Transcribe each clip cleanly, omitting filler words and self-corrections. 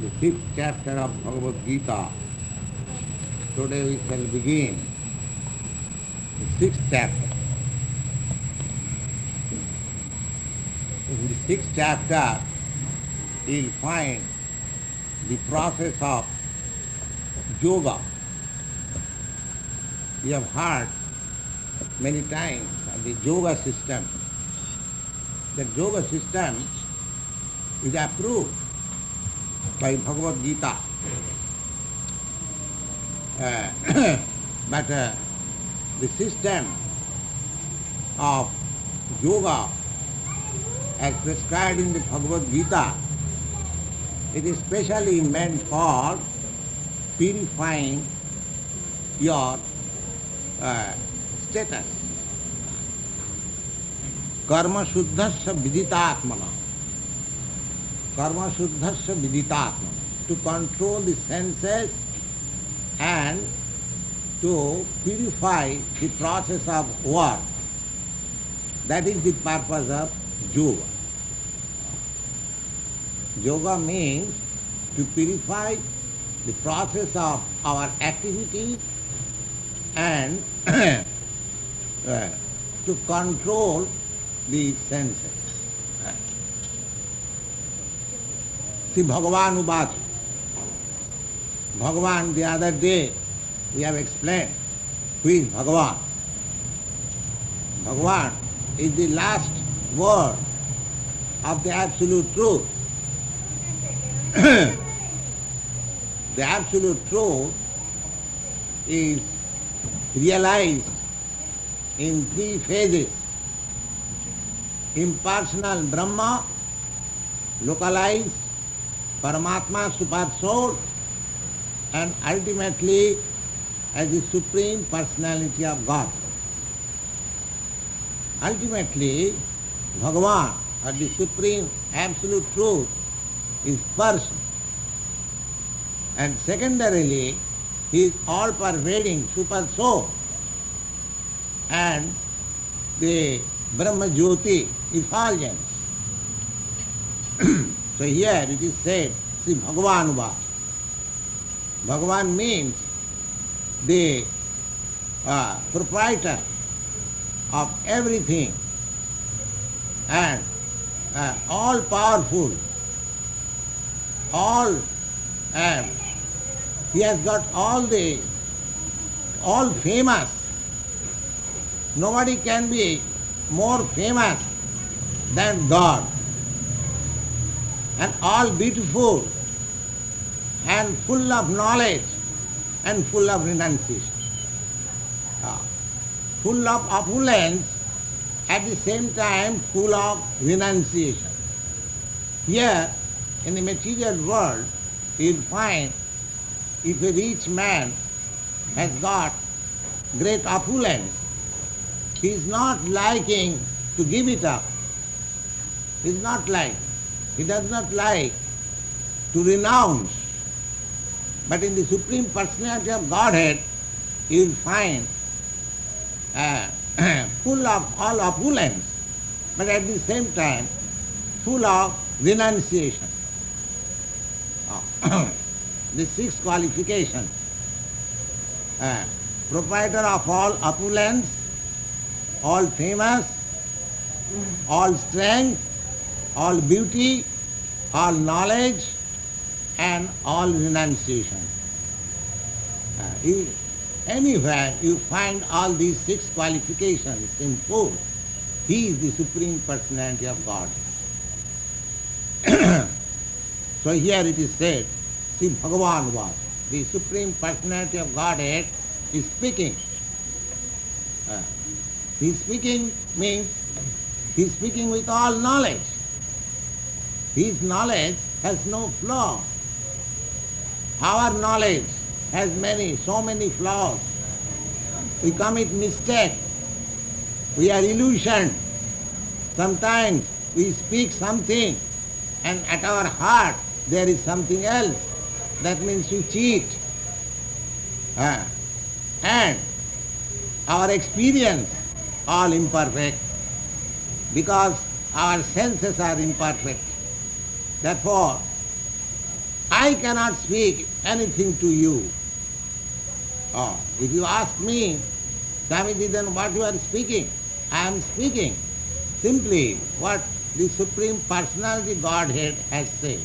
the fifth chapter of Bhagavad Gita. Today we shall begin the sixth chapter. In the sixth chapter, you will find the process of yoga. We have heard many times of the yoga system. The yoga system is approved by Bhagavad Gita. But the system of yoga as prescribed in the Bhagavad Gita, it is specially meant for purifying your status. Karma shuddhasya viditatmana. Karma shuddhasya viditatmana. To control the senses and to purify the process of work. That is the purpose of yoga. Yoga means to purify the process of our activity and to control the senses. See, Bhagavan Uvacha. Bhagavan, the other day we have explained who is Bhagavan. Bhagavan is the last word of the absolute truth. The absolute truth is realized in three phases: impersonal Brahma, localized Paramatma, super soul, and ultimately as the Supreme Personality of God. Ultimately, Bhagavan, or the Supreme Absolute Truth, is person. And secondarily, he is all-pervading super soul. And the Brahma Jyoti, effulgence. So here it is said, see, Bhagavan Uvacha. Bhagavan means the proprietor of everything and all powerful, all he has got all famous. Nobody can be more famous than God, and all beautiful and full of knowledge and full of renunciation. Full of opulence, at the same time full of renunciation. Here, in the material world, you will find if a rich man has got great opulence, he is not liking to give it up. He does not like to renounce. But in the Supreme Personality of Godhead, you will find full of all opulence, but at the same time full of renunciation. The sixth qualification: proprietor of all opulence, all famous, all strength, all beauty, all knowledge, and all renunciation. Anywhere you find all these six qualifications in full, he is the Supreme Personality of God. So here it is said, see, Bhagavan Uvacha, the Supreme Personality of Godhead is speaking. His speaking means he is speaking with all knowledge. His knowledge has no flaw. Our knowledge has so many flaws. We commit mistake. We are illusioned. Sometimes we speak something and at our heart there is something else. That means we cheat. And our experience all imperfect because our senses are imperfect. Therefore, I cannot speak anything to you. Oh, if you ask me, Swamiji, then what you are speaking? I am speaking simply what the Supreme Personality Godhead has said.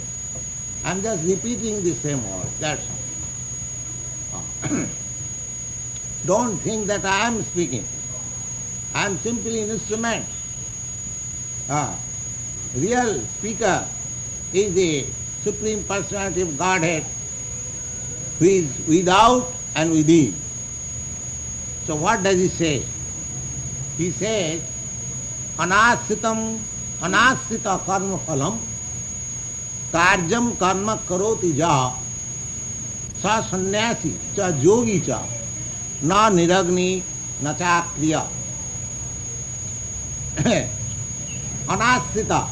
I am just repeating the same words, that's all. Oh. Don't think that I am speaking. I am simply an instrument. Real speaker is the Supreme Personality of Godhead who is without and within. So what does he say? He says, anasritam anasrita karma phalam karjam karma karoti ja sa sannyasi cha yogi cha na niragni na cha kriya. Anasrita.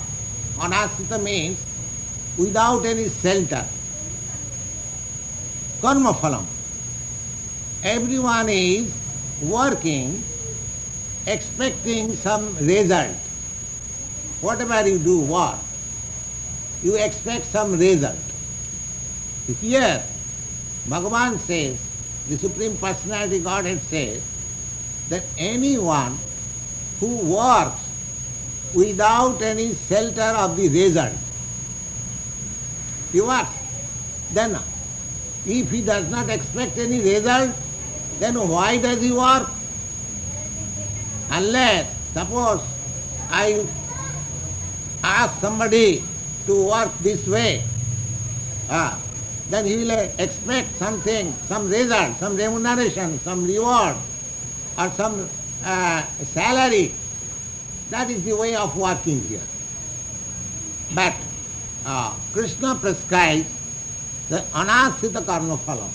Anasrita means without any shelter. Karma phalam. Everyone is working, expecting some result. Whatever you do, what? You expect some result. Here, Bhagavan says, the Supreme Personality Godhead says, that anyone who works without any shelter of the result, he works. Then, if he does not expect any result, then why does he work? Unless, suppose, I ask somebody to work this way, then he will expect something, some result, some remuneration, some reward, or some salary. That is the way of working here. But Kṛṣṇa prescribes the anasrita karma phalam.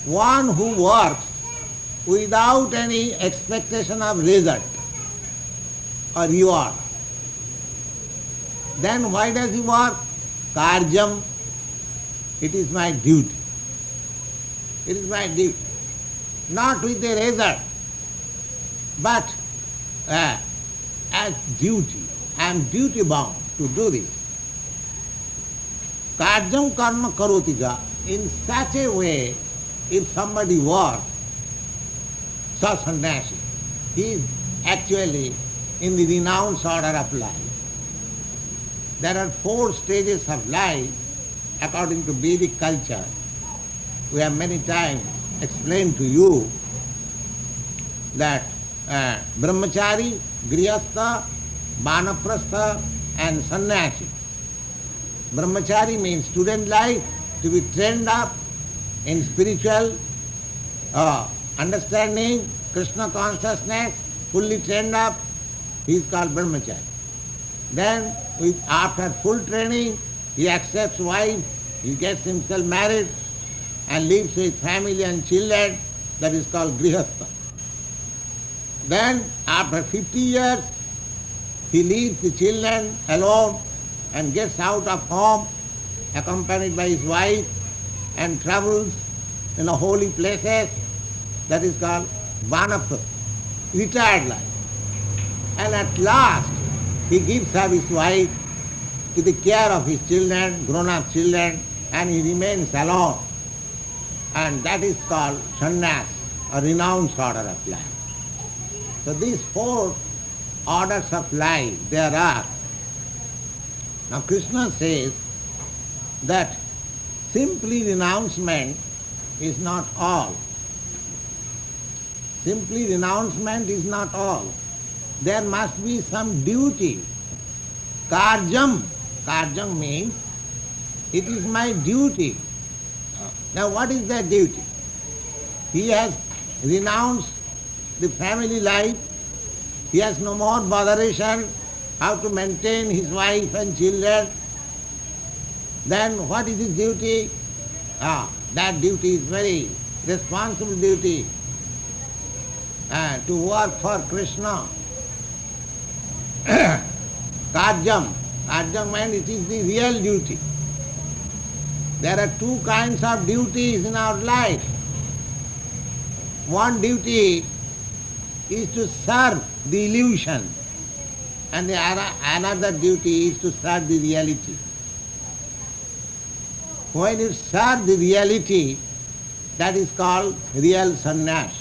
One who works without any expectation of result or reward. Then why does he work? Karjam. It is my duty. It is my duty. Not with a result, but as duty. I am duty bound to do this. Karjam karma karoti ja. In such a way, if somebody works, sa sannyasi, he is actually in the renounced order of life. There are 4 stages of life according to Vedic culture. We have many times explained to you that brahmachari, grihastha, vanaprastha and sannyasi. Brahmachari means student life, to be trained up in spiritual understanding, Krishna consciousness, fully trained up, he is called brahmachari. Then, after full training, he accepts wife, he gets himself married and lives with family and children, that is called grihastha. Then, after 50 years, he leaves the children alone and gets out of home, accompanied by his wife, and travels in the holy places, that is called vanaprastha, retired life. And at last, he gives up his wife to the care of his children, grown-up children, and he remains alone. And that is called sannyas, a renounced order of life. So these 4 orders of life there are. Now Kṛṣṇa says that simply renouncement is not all. Simply renouncement is not all. There must be some duty. Karjam. Karjam means it is my duty. Now what is that duty? He has renounced the family life. He has no more botheration how to maintain his wife and children. Then what is his duty? That duty is very responsible duty. To work for Kṛṣṇa. Karjam. Karjam means it is the real duty. There are 2 kinds of duties in our life. One duty is to serve the illusion, and the another duty is to serve the reality. when you serve the reality, that is called real sannyas.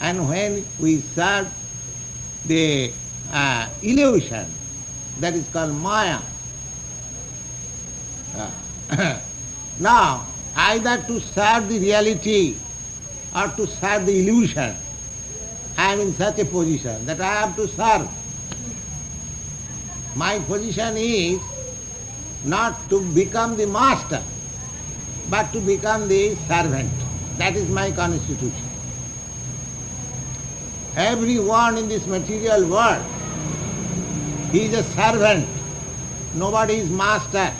And when we serve the illusion, that is called maya. Now, either to serve the reality or to serve the illusion, I am in such a position that I have to serve. My position is not to become the master, but to become the servant. That is my constitution. Everyone in this material world, he is a servant. Nobody is master.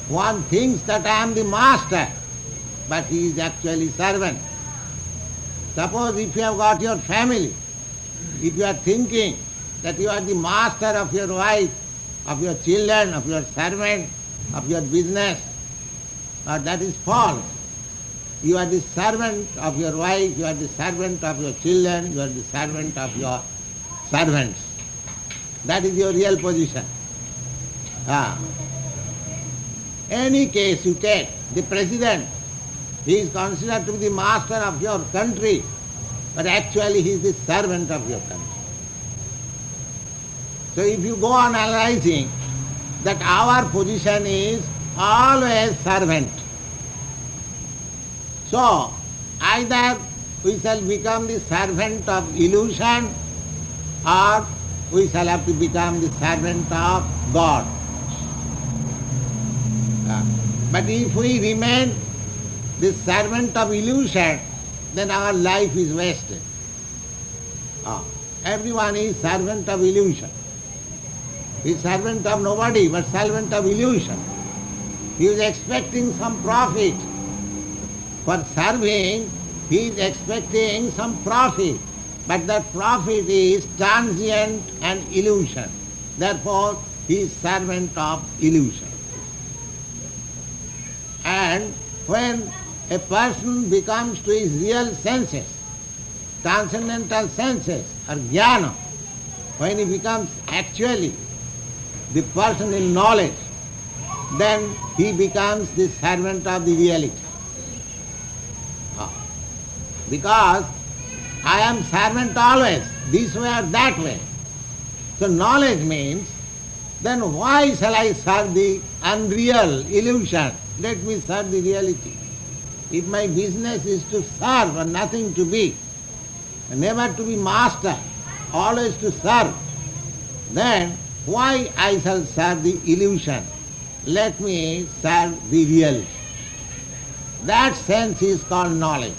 One thinks that I am the master, but he is actually servant. Suppose if you have got your family, if you are thinking that you are the master of your wife, of your children, of your servant, of your business, that is false. You are the servant of your wife, you are the servant of your children, you are the servant of your servants. That is your real position. Any case you take, the president, he is considered to be the master of your country, but actually he is the servant of your country. So if you go on analyzing that our position is always servant. So either we shall become the servant of illusion or we shall have to become the servant of God. But if we remain the servant of illusion, then our life is wasted. Everyone is servant of illusion. He is servant of nobody, but servant of illusion. He is expecting some profit. For serving, he is expecting some profit, but that profit is transient and illusion. Therefore, he is servant of illusion. And when a person becomes to his real senses, transcendental senses or jnana, when he becomes actually the person in knowledge, then he becomes the servant of the reality. Because I am servant always, this way or that way. So knowledge means, then why shall I serve the unreal illusion? Let me serve the reality. If my business is to serve or nothing to be, never to be master, always to serve, then why I shall serve the illusion? Let me serve the reality. That sense is called knowledge.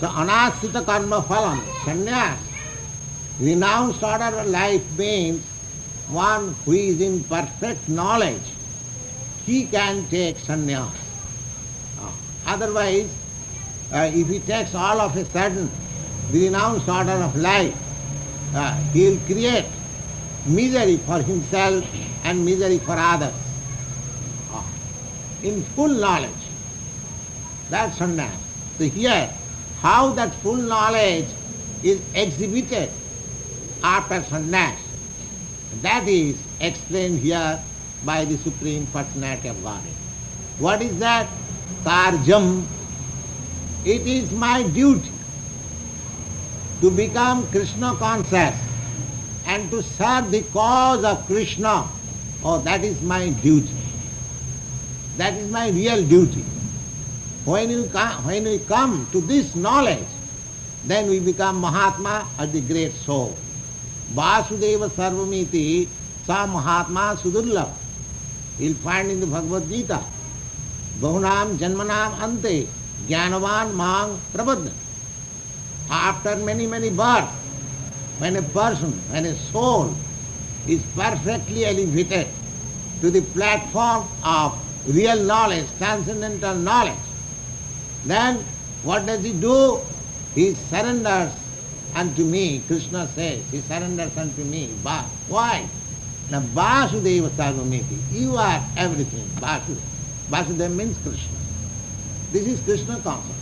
So anasita karma phalam, sannyas, renounced order of life means one who is in perfect knowledge, he can take sannyas. Otherwise, if he takes all of a sudden the renounced order of life, he will create misery for himself and misery for others. In full knowledge, that's sannyas. So here, how that full knowledge is exhibited after sannyas, that is explained here by the Supreme Personality of Godhead. What is that? Karjam. It is my duty to become Kṛṣṇa conscious and to serve the cause of Kṛṣṇa. Oh, that is my duty. That is my real duty. When we come to this knowledge, then we become Mahatma or the great soul. Vasudeva Sarvamiti Sa Mahatma Sudurlabha. You'll find in the Bhagavad Gita, Bahunam Janmanam Ante Jnanavan Mang Prabodha. After many, many births, when a person, when a soul is perfectly elevated to the platform of real knowledge, transcendental knowledge, then what does he do? He surrenders unto me. Kṛṣṇa says, he surrenders unto me. Why? Now Vasudeva Sarvamiti, you are everything. Vasudeva. Vasudeva means Kṛṣṇa. This is Kṛṣṇa consciousness.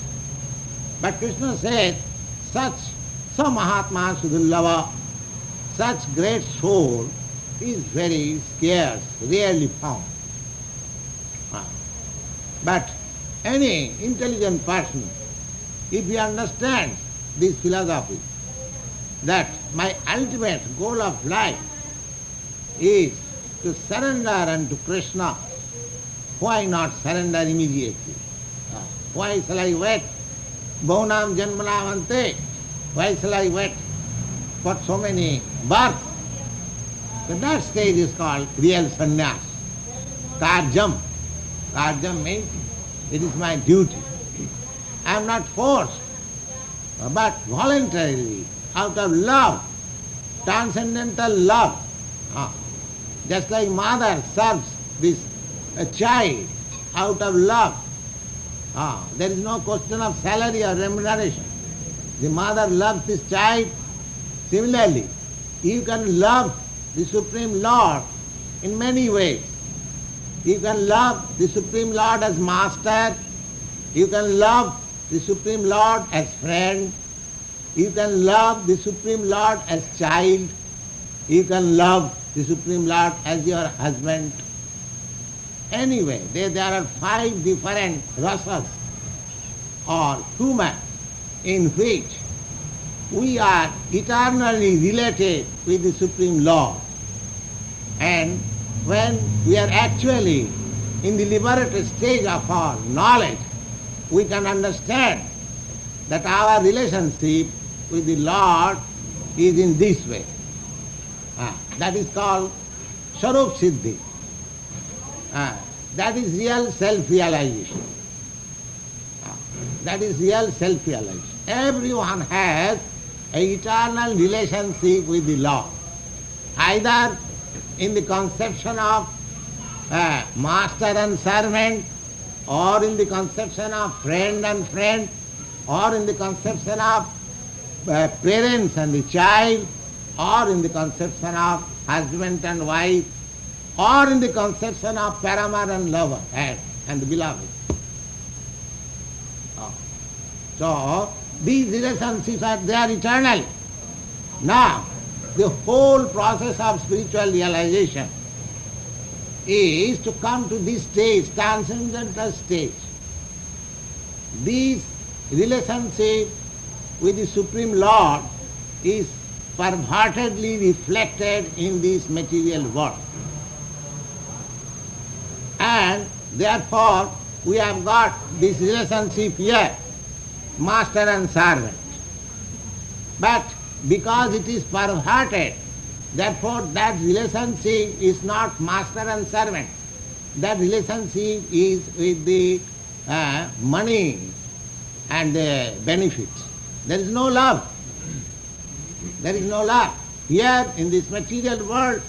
But Kṛṣṇa says, such Mahatma Sudurlabha, such great soul is very scarce, rarely found. Ah. But any intelligent person, if he understands this philosophy, that my ultimate goal of life is to surrender unto Kṛṣṇa, why not surrender immediately? Why shall I wait? Bhaunam janmanam ante. Why shall I wait for so many births? So that stage is called real sannyas. Karjam. Karjam means it is my duty. I am not forced, but voluntarily, out of love, transcendental love. Just like mother serves this child out of love. There is no question of salary or remuneration. The mother loves this child. Similarly, you can love the Supreme Lord in many ways. You can love the Supreme Lord as master. You can love the Supreme Lord as friend. You can love the Supreme Lord as child. You can love the Supreme Lord as your husband. Anyway, there are 5 different rasas or humor in which we are eternally related with the Supreme Lord. And when we are actually in the liberated stage of our knowledge, we can understand that our relationship with the Lord is in this way. That is called Swarup Siddhi. That is real self-realization. That is real self-realization. Everyone has an eternal relationship with the Lord, either in the conception of master and servant, or in the conception of friend and friend, or in the conception of parents and the child, or in the conception of husband and wife, or in the conception of paramour and lover and the beloved. So, these relationships they are eternal. Now, the whole process of spiritual realization is to come to this stage, transcendental stage. This relationship with the Supreme Lord is pervertedly reflected in this material world. And therefore, we have got this relationship here, master and servant. But because it is perverted, therefore that relationship is not master and servant. That relationship is with the money and the benefits. There is no love. There is no love. Here in this material world,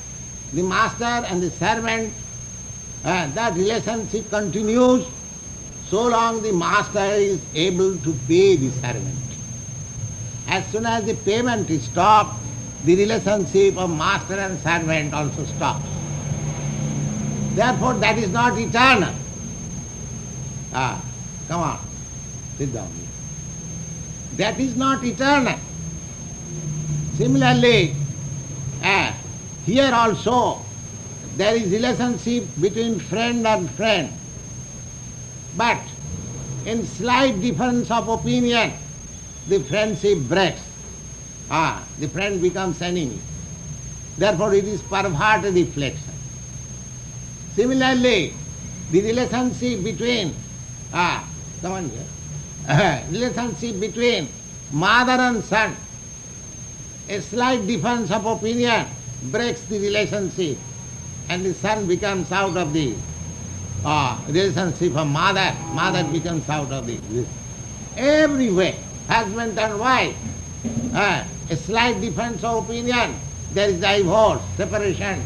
the master and the servant, that relationship continues so long the master is able to pay the servant. As soon as the payment is stopped, the relationship of master and servant also stops. Therefore, that is not eternal. Come on, sit down. That is not eternal. Similarly, here also there is relationship between friend and friend. But in slight difference of opinion, the friendship breaks. The friend becomes enemy. Therefore, it is perverted reflection. Similarly, the relationship between, relationship between mother and son, a slight difference of opinion breaks the relationship, and the son becomes out of the relationship of mother, mother becomes out of the... Every way, husband and wife, a slight difference of opinion, there is divorce, separation.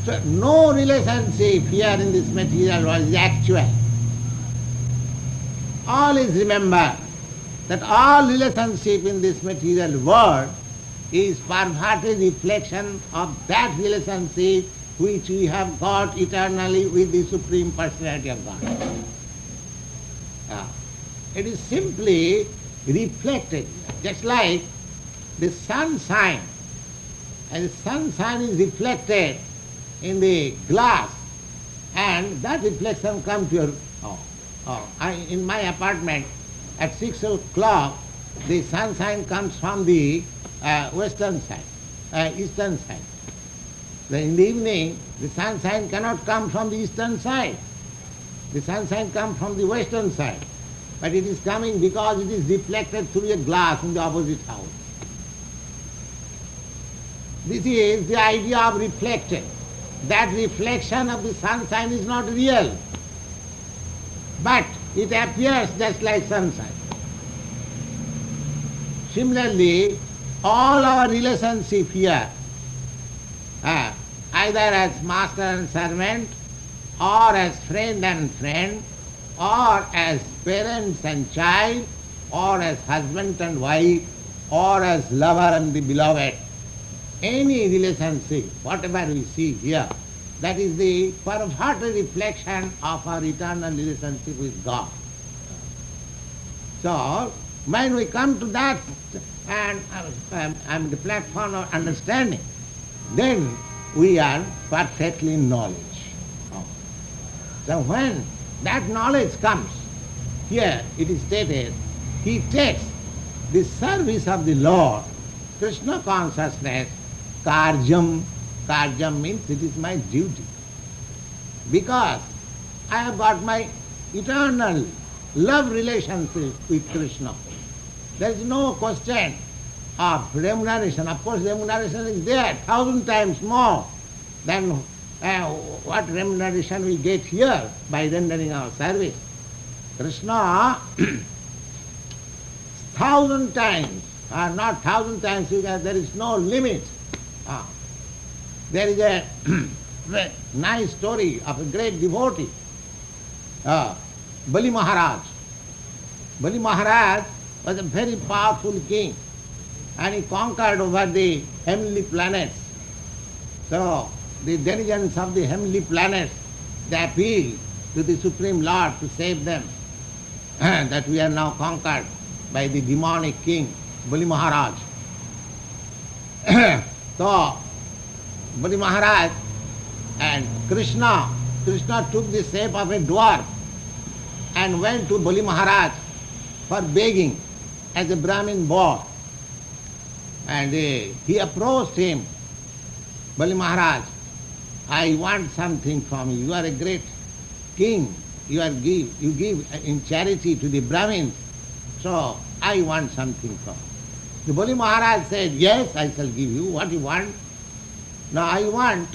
So no relationship here in this material world is actual. Always remember that all relationship in this material world is perverted reflection of that relationship which we have got eternally with the Supreme Personality of God. It is simply reflected, just like the sun shines and the sunshine is reflected in the glass, and that reflection comes to your... in my apartment, at 6 o'clock, the sunshine comes from the western side, eastern side. Then in the evening, the sunshine cannot come from the eastern side. The sunshine comes from the western side. But it is coming because it is reflected through a glass in the opposite house. This is the idea of reflected. That reflection of the sunshine is not real, but it appears just like sunshine. Similarly, all our relationship here, either as master and servant, or as friend and friend, or as parents and child, or as husband and wife, or as lover and the beloved, any relationship, whatever we see here, that is the perfect reflection of our eternal relationship with God. So, when we come to that and the platform of understanding, then we are perfectly in knowledge. So when that knowledge comes, here it is stated, he takes the service of the Lord, Krishna consciousness, karjam. Karjam means it is my duty. Because I have got my eternal love relationship with Krishna. There is no question of remuneration. Of course, remuneration is there 1,000 times more than what remuneration we get here by rendering our service. Krishna 1,000 times, not 1,000 times, because there is no limit. There is a very nice story of a great devotee, Bali Maharaj. Bali Maharaj was a very powerful king, and he conquered over the heavenly planets. So the denizens of the heavenly planets, they appealed to the Supreme Lord to save them, that we are now conquered by the demonic king, Bali Maharaj. So Bali Maharaj and Kṛṣṇa took the shape of a dwarf and went to Bali Maharaj for begging as a Brahmin boy. And he approached him, Bali Maharaj, I want something from you. You are a great king. You give in charity to the Brahmins. So I want something from you. The Bali Maharaj said, yes, I shall give you what you want. Now I want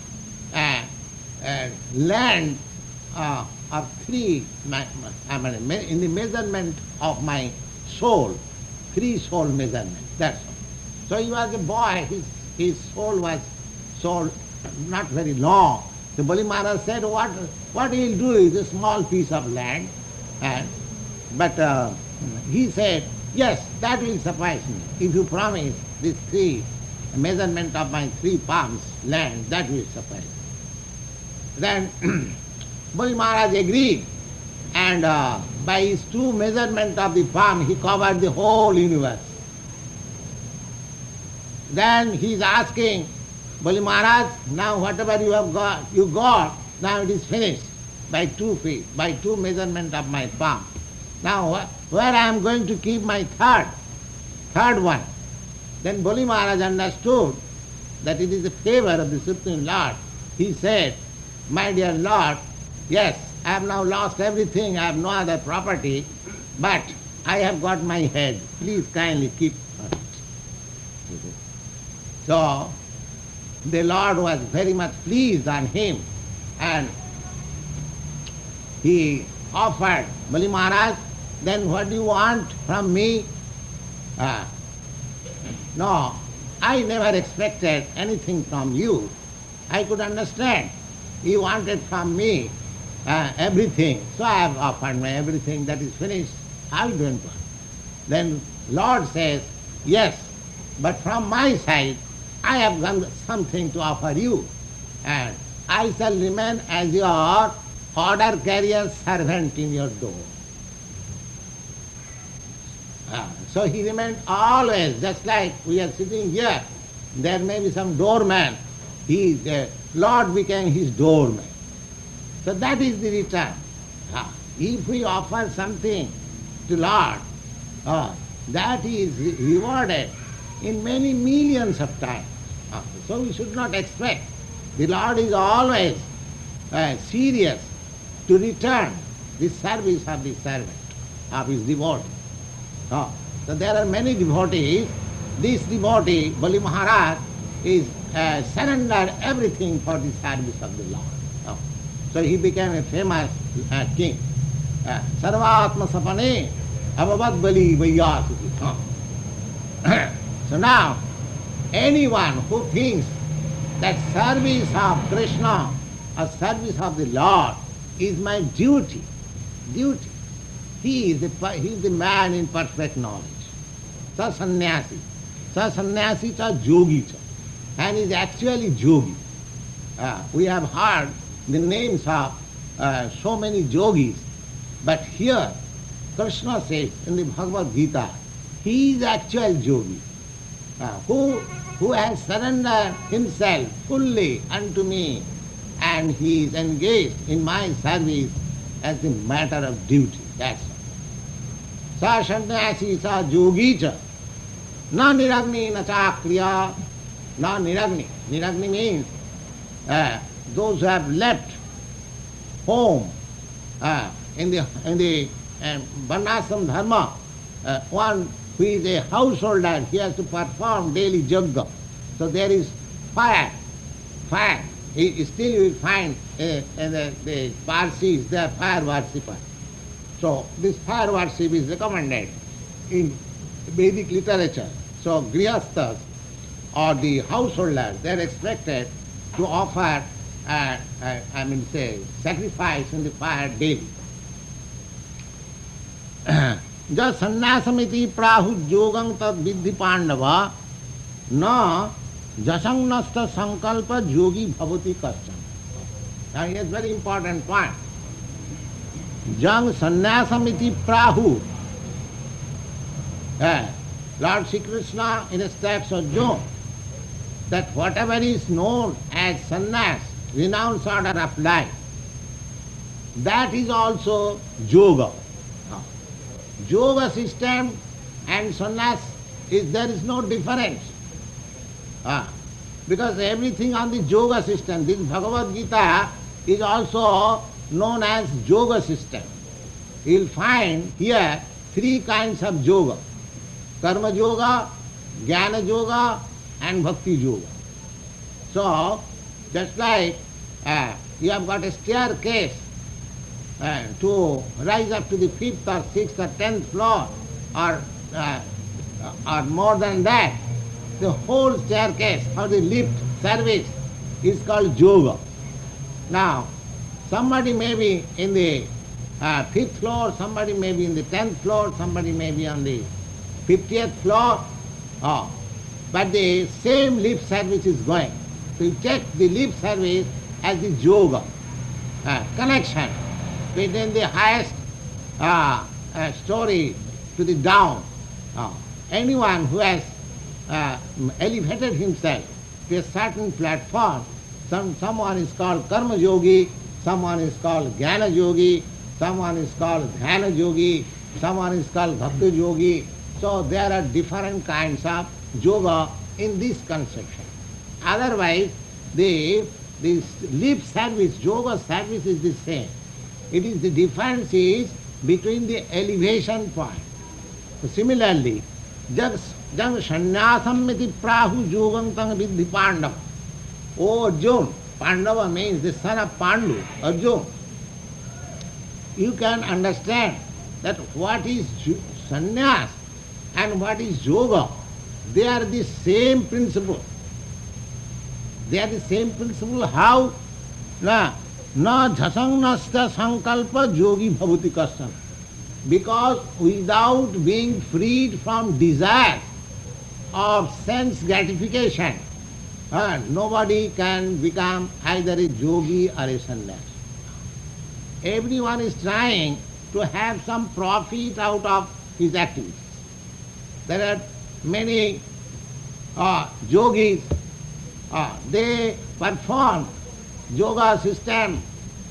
land of three, in the measurement of my soul, 3 soul measurement, that's all. So he was a boy, his soul was not very long. The Bali Maharaj said, what he will do is a small piece of land. But he said, yes, that will suffice me. If you promise this 3 measurement of my 3 palms land, that will suffice. Then Bali Maharaj agreed, and by his 2 measurement of the palm, he covered the whole universe. Then he is asking, Bali Maharaj, now whatever you got, now it is finished by 2 feet, by 2 measurement of my palm. Now where I am going to keep my third one? Then Bali Maharaj understood that it is a favor of the Supreme Lord. He said, my dear Lord, yes, I have now lost everything, I have no other property, but I have got my head. Please kindly keep it. So the Lord was very much pleased on him, and he offered, Bali Maharaj, then what do you want from me? No, I never expected anything from you. I could understand. You wanted from me everything, so I have offered my everything, that is finished. How do you want? Then Lord says, yes, but from my side, I have got something to offer you, and I shall remain as your order carrier servant in your door. So he remained always, just like we are sitting here, There may be some doorman. The Lord became his doorman. So that is the return. If we offer something to Lord, that is rewarded in many millions of times. So we should not expect. The Lord is always serious to return the service of the servant, of his devotee. So there are many devotees. This devotee, Bali Maharaj, is surrendered everything for the service of the Lord. So he became a famous king. Sarvatma sapane abhavad bali vaiyasiki. So now, anyone who thinks that service of Kṛṣṇa or service of the Lord is my duty, he is the man in perfect knowledge. Sa sannyasi. Sa sannyasi cha yogi cha. And is actually yogi. We have heard the names of so many yogis, but here Kṛṣṇa says in the Bhagavad Gita, he is actual yogi, who has surrendered himself fully unto me, and he is engaged in my service as a matter of duty. That's all. Sa sannyasi sa yogi cha, na niragni na chakriya, na niragni. Niragni means those who have left home in the varnashram dharma. One who is a householder, he has to perform daily yajna. So there is fire. Still you will find the Parsis, they are fire worshippers. So this fire worship is recommended in Vedic literature. So grihasthas or the householders, they are expected to offer sacrifice in the fire daily. Ja sannasamiti prahu yogam tad vidhi pandava na jasangnasta sankalpa yogi bhavati kṛṣṇa. Now here's a very important point. Jang sannasamiti prahu. Lord Sri Kṛṣṇa in the steps of Jung, that whatever is known as sannyas, renounced order of life, that is also yoga. Yoga system and sannyas, there is no difference. Because everything on the yoga system, this Bhagavad Gita is also known as yoga system. You will find here three kinds of yoga: karma yoga, jnana yoga, and bhakti yoga. So, just like you have got a staircase to rise up to the 5th or 6th or 10th floor, or more than that, the whole staircase or the lift service is called yoga. Now, somebody may be in the 5th floor, somebody may be in the 10th floor, somebody may be on the 50th floor, but the same lift service is going. So you check the lift service as the yoga connection between the highest story to the down. Anyone who has elevated himself to a certain platform, someone is called karma yogi, someone is called jnana yogi, someone is called dhyana yogi, someone is called bhakti yogi. So there are different kinds of yoga in this conception. Otherwise, this lip service, yoga service is the same. It is the difference is between the elevation point. So similarly, jang sannyasam iti prahu yogam tang vidhi pandava. Oh Arjuna, Pandava means the son of Pandu, Arjuna. You can understand that what is sannyas and what is yoga, they are the same principle. They are the same principle. How? Na dhasangnasta sankalpa yogi bhavati kṛṣṇa. Because without being freed from desire of sense gratification, nobody can become either a yogi or a sannyas. Everyone is trying to have some profit out of his activities. There are many yogis, they perform yoga system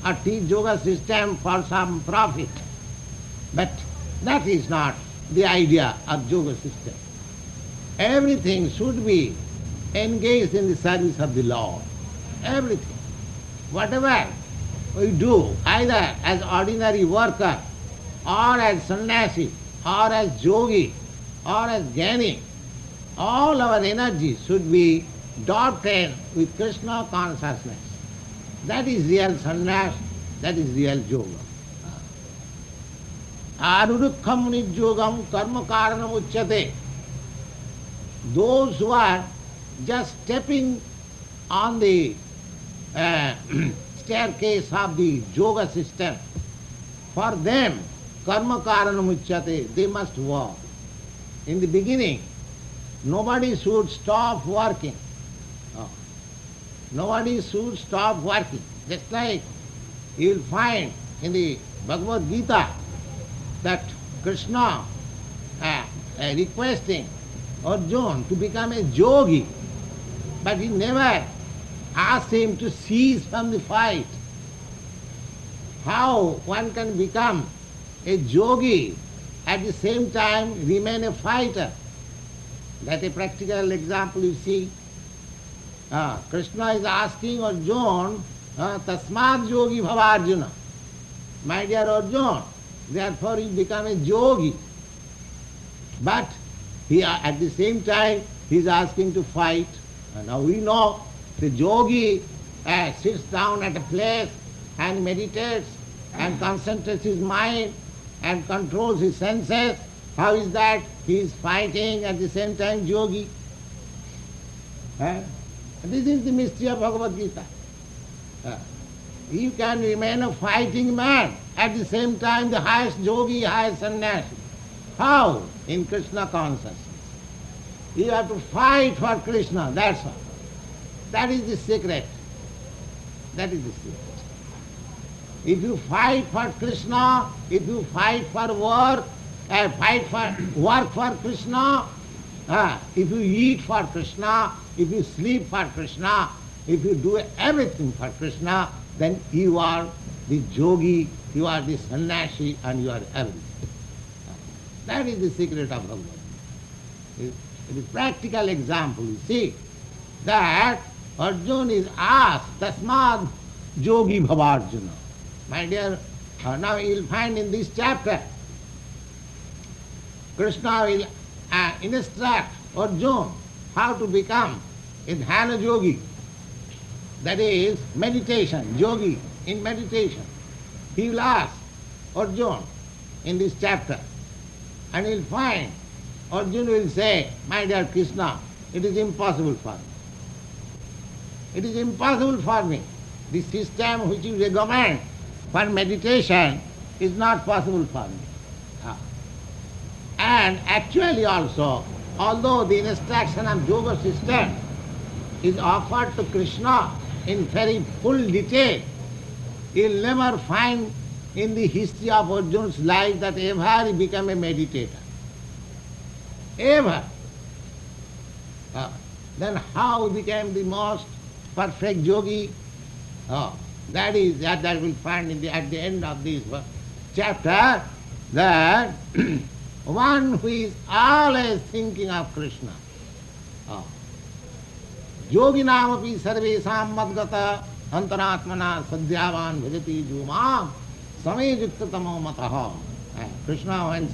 or teach yoga system for some profit. But that is not the idea of yoga system. Everything should be engaged in the service of the Lord. Everything. Whatever we do, either as ordinary worker, or as sannyasi, or as yogi, or as jnani, all our energy should be dotted with Krishna consciousness. That is real sannyas, that is real yoga. Arurukham nijyogam karma karanam uchyate. Those who are just stepping on the staircase of the yoga system, for them karma karanam uchyate, they must work. In the beginning, nobody should stop working. Nobody should stop working. Just like you will find in the Bhagavad Gita that Kṛṣṇa requesting Arjuna to become a yogi, but he never asked him to cease from the fight. How one can become a yogi at the same time remain a fighter? That's a practical example you see. Kṛṣṇa is asking Arjuna, tasmad yogi bhava Arjuna. My dear Arjuna, therefore you become a yogi. But he, at the same time he is asking to fight. And now we know the yogi sits down at a place and meditates and concentrates his mind and controls his senses. How is that? He is fighting at the same time yogi. This is the mystery of Bhagavad Gita. You can remain a fighting man, at the same time the highest yogi, highest sannyasi. How? In Krishna consciousness. You have to fight for Krishna, that's all. That is the secret. That is the secret. If you fight for Krishna, if you fight for work for Krishna, if you eat for Krishna, if you sleep for Krishna, if you do everything for Krishna, then you are the yogi, you are the sannyasi, and you are everything. That is the secret of Bhagavad Gita. It is a practical example. You see that Arjuna is asked, tasmad yogi bhava Arjuna. My dear, now you will find in this chapter, Kṛṣṇa will instruct Arjuna how to become a dhyana yogi. That is meditation, yogi in meditation. He will ask Arjuna in this chapter, and he will find Arjuna will say, my dear Kṛṣṇa, it is impossible for me. It is impossible for me. The system which you recommend for meditation is not possible for me. And actually also, although the instruction of yoga system is offered to Kṛṣṇa in very full detail, you will never find in the history of Arjuna's life that ever he became a meditator. Ever. Then how he became the most perfect yogi? That we'll find at the end of this chapter, that one who is always thinking of Krishna. Yoginam api sarvesam madgata antaratmana sadhyavan bhajati jumam samejukta tamo mataha. Krishna,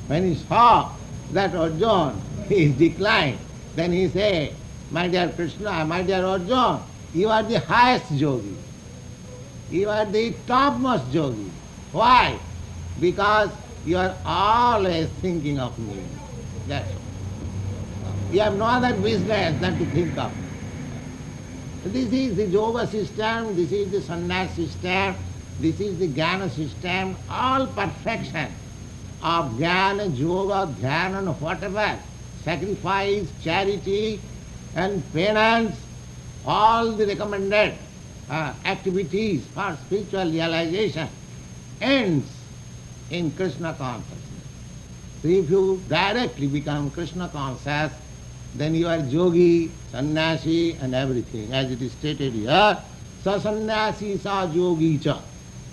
when he saw that Arjuna is declined, then he said, my dear Kṛṣṇa, my dear Arjuna, you are the highest yogi. You are the topmost yogi. Why? Because you are always thinking of me. That's all. You have no other business than to think of me. This is the yoga system, this is the sannyas system, this is the jnana system, all perfection of jnana, yoga, dhyana, and whatever, sacrifice, charity, and penance, all the recommended activities for spiritual realization ends in Krishna consciousness. So if you directly become Krishna conscious, then you are yogi, sannyasi and everything. As it is stated here, sa sannyasi sa yogi cha.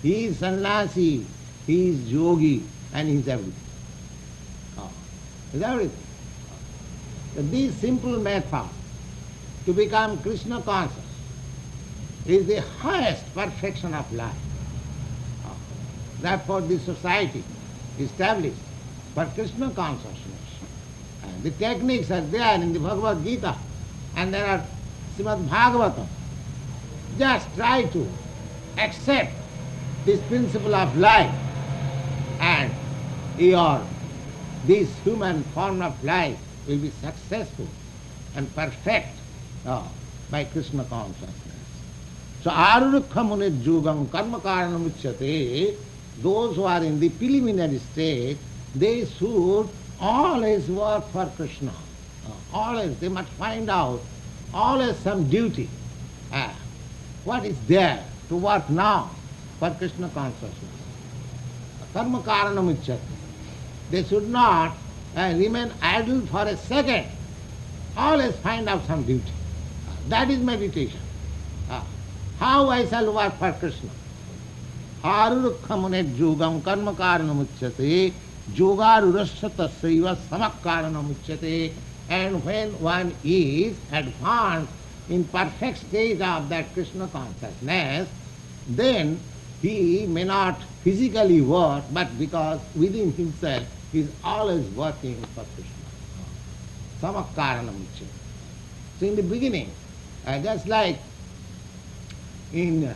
He is sannyasi, he is yogi and he is everything. Is everything. So this simple method to become Kṛṣṇa conscious is the highest perfection of life. Therefore this society established for Kṛṣṇa consciousness. And the techniques are there in the Bhagavad Gita and there are Srimad Bhagavatam. Just try to accept this principle of life and this human form of life will be successful and perfect by Kṛṣṇa consciousness. So arurukha munit jugam karma karanam uchyate, those who are in the preliminary stage, they should always work for Kṛṣṇa. Always, they must find out always some duty. What is there to work now for Kṛṣṇa consciousness? Karma karanam uchyate. They should not remain idle for a second. Always find out some duty. That is meditation. How I shall work for Kṛṣṇa? Arurukha munit jugam karma karanam uchyate, yogarurasya tasyaiva samak karanam uchyate. And when one is advanced in perfect stage of that Kṛṣṇa consciousness, then he may not physically work, but because within himself he is always working for Kṛṣṇa. Samak karanam uchyate. So in the beginning, just like in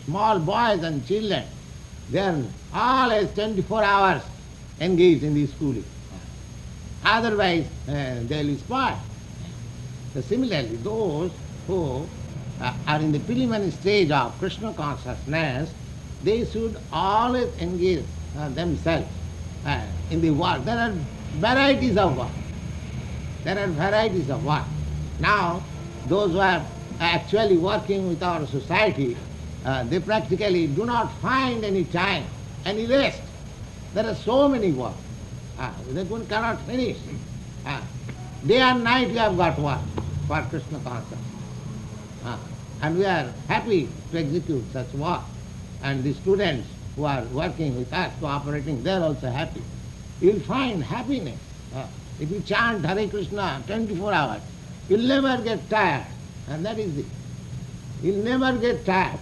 small boys and children, they are always 24 hours engaged in the schooling. Otherwise, they will be spoiled. So similarly, those who are in the preliminary stage of Kṛṣṇa consciousness, they should always engage themselves in the work. There are varieties of work. There are varieties of work. Now, those who are actually working with our society, they practically do not find any time, any rest. There are so many work. They cannot finish. Day and night we have got work for Kṛṣṇa consciousness. And we are happy to execute such work. And the students who are working with us, cooperating, they are also happy. You will find happiness. If you chant Hare Krishna 24 hours, you will never get tired. And that is it. You will never get tired.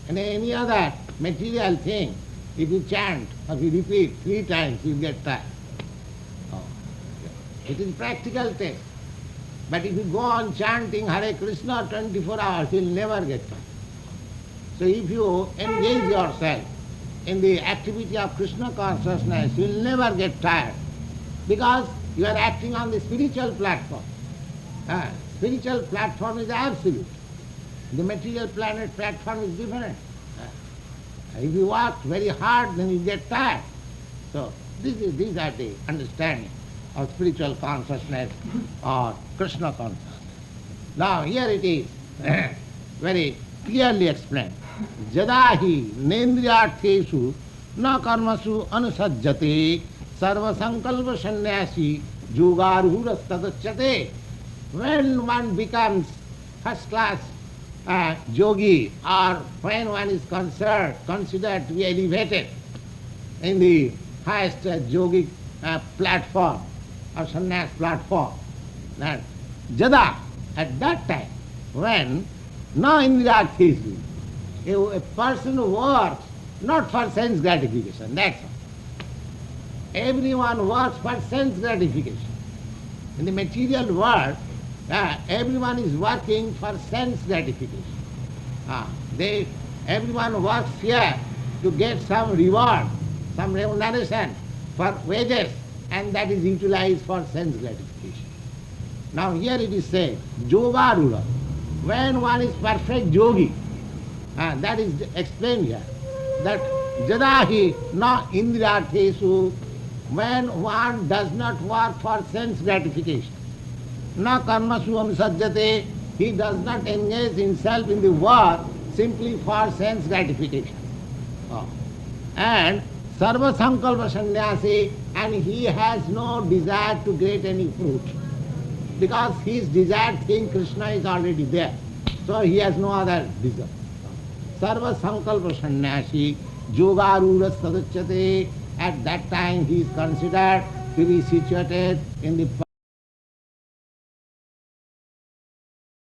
And any other material thing, if you chant or you repeat 3 times, you will get tired. It is practical test. But if you go on chanting Hare Krishna 24 hours, you will never get tired. So if you engage yourself in the activity of Kṛṣṇa consciousness, you will never get tired. Because you are acting on the spiritual platform. Spiritual platform is absolute. The material planet platform is different. If you work very hard, then you get tired. So these are the understanding of spiritual consciousness or Kṛṣṇa consciousness. Now here it is very clearly explained. Jadahi nendriyartheshu na karmasu anusajjate sarva sankalpa sannyasi yogarurastadachyate. When one becomes first class yogi, or when one is considered to be elevated in the highest yogic platform or sannyas platform, that jada, at that time, when na indriyartheshu, a person who works not for sense gratification, that's all. Everyone works for sense gratification. In the material world, everyone is working for sense gratification. Everyone works here to get some reward, some remuneration for wages, and that is utilized for sense gratification. Now here it is said, yogarura, when one is perfect yogi, that is explained here, that jadahi na indriyartheshu, when one does not work for sense gratification, na karmasu amsajjate, he does not engage himself in the work simply for sense gratification. And sarva sankalpa sannyasi, and he has no desire to get any fruit. because his desired thing, Krishna, is already there. So he has no other desire. Sarva sankalpa sannyasi yogarura saduchyate. At that time he is considered to be situated in the